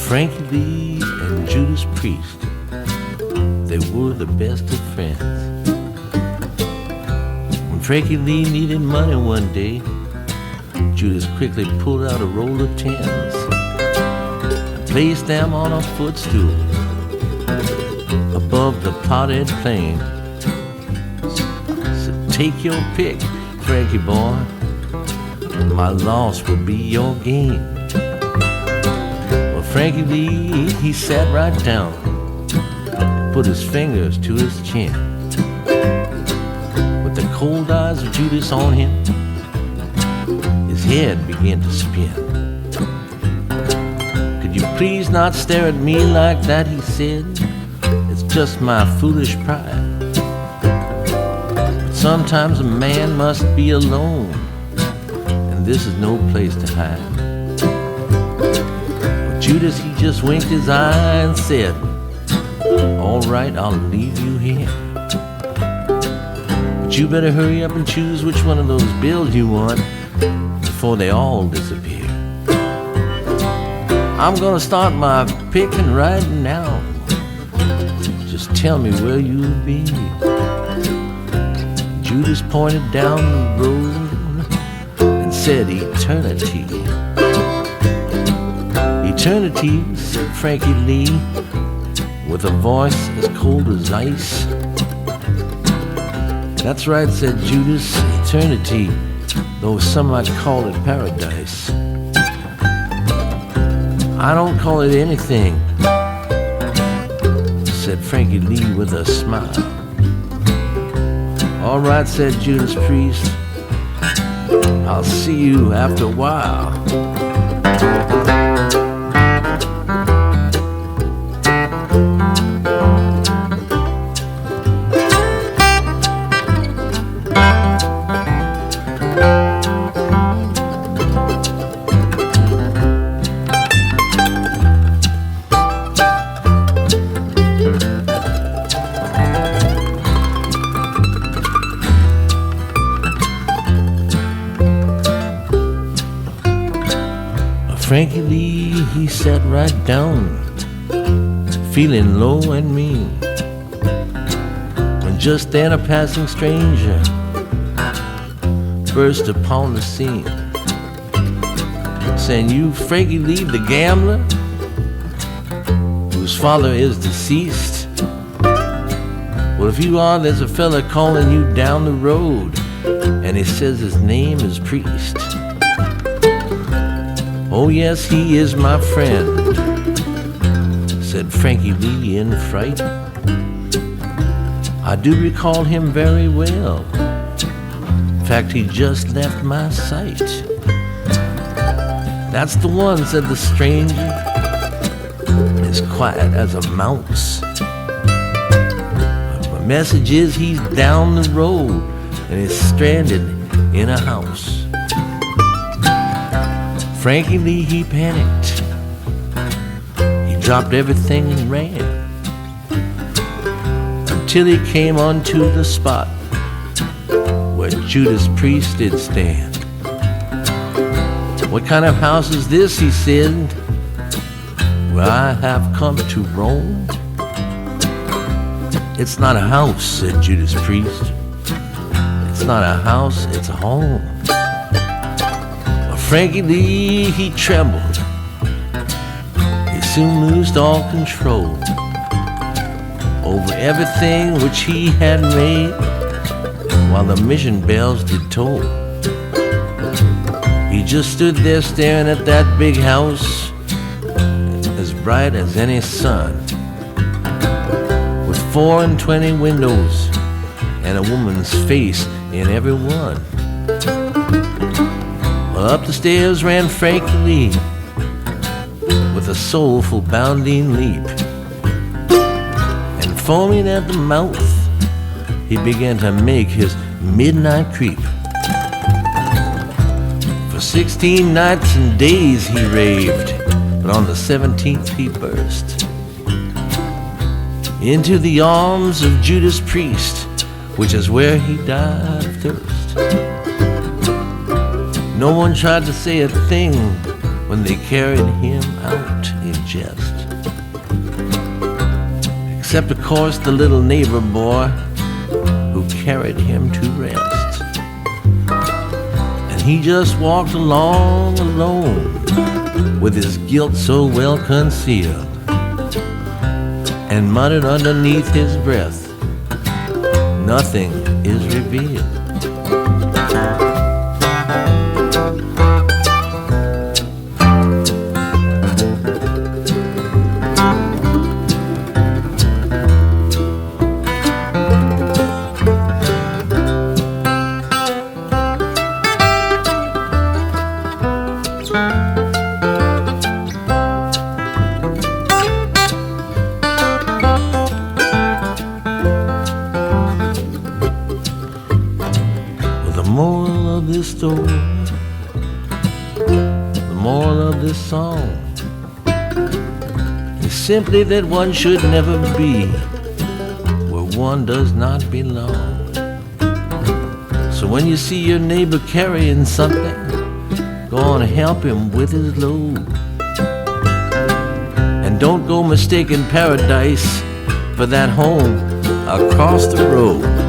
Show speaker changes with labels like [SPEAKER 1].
[SPEAKER 1] Frankie Lee and Judas Priest, they were the best of friends. When Frankie Lee needed money one day, Judas quickly pulled out a roll of tens, placed them on a footstool above the potted plain. Said, "Take your pick, Frankie boy, my loss will be your gain." Well, Frankie Lee, he sat right down, put his fingers to his chin. With the cold eyes of Judas on him, his head began to spin. "Could you please not stare at me like that?" he said. "It's just my foolish pride. But sometimes a man must be alone, and this is no place to hide." But Judas, he just winked his eye and said, "All right, I'll leave you here. But you better hurry up and choose which one of those bills you want before they all disappear. I'm gonna start my picking right now. Just tell me where you'll be." Judas pointed down the road and said, "Eternity." "Eternity," said Frankie Lee, with a voice as cold as ice. "That's right," said Judas, "eternity, though some might call it paradise. I don't call it anything," said Frankie Lee with a smile. "All right," said Judas Priest, "I'll see you after a while." Frankie Lee, he sat right down, feeling low and mean, when just then a passing stranger burst upon the scene, saying, "You Frankie Lee the gambler, whose father is deceased? Well, if you are, there's a fella calling you down the road, and he says his name is Priest. Oh yes, he is my friend," said Frankie Lee in fright. "I do recall him very well. In fact, he just left my sight." "That's the one," said the stranger, as quiet as a mouse. "But my message is he's down the road and is stranded in a house." Frankie Lee, he panicked. He dropped everything and ran until he came onto the spot where Judas Priest did stand. "What kind of house is this?" he said, "where I have come to roam?" "It's not a house," said Judas Priest. "It's not a house, it's a home." Frankie Lee, he trembled. He soon lost all control over everything which he had made, while the mission bells did toll. He just stood there staring at that big house, as bright as any sun, with 24 windows and a woman's face in every one. Up the stairs ran Frankie Lee with a soulful bounding leap, and foaming at the mouth, he began to make his midnight creep. For 16 nights and days he raved, But on the 17th he burst into the arms of Judas priest, which is where he died of thirst. No one tried to say a thing when they carried him out in jest, except of course the little neighbor boy who carried him to rest. And he just walked along alone with his guilt so well concealed, and muttered underneath his breath, nothing is revealed. The moral of this song is simply that one should never be where one does not belong. So when you see your neighbor carrying something, go on and help him with his load. And don't go mistaking paradise for that home across the road.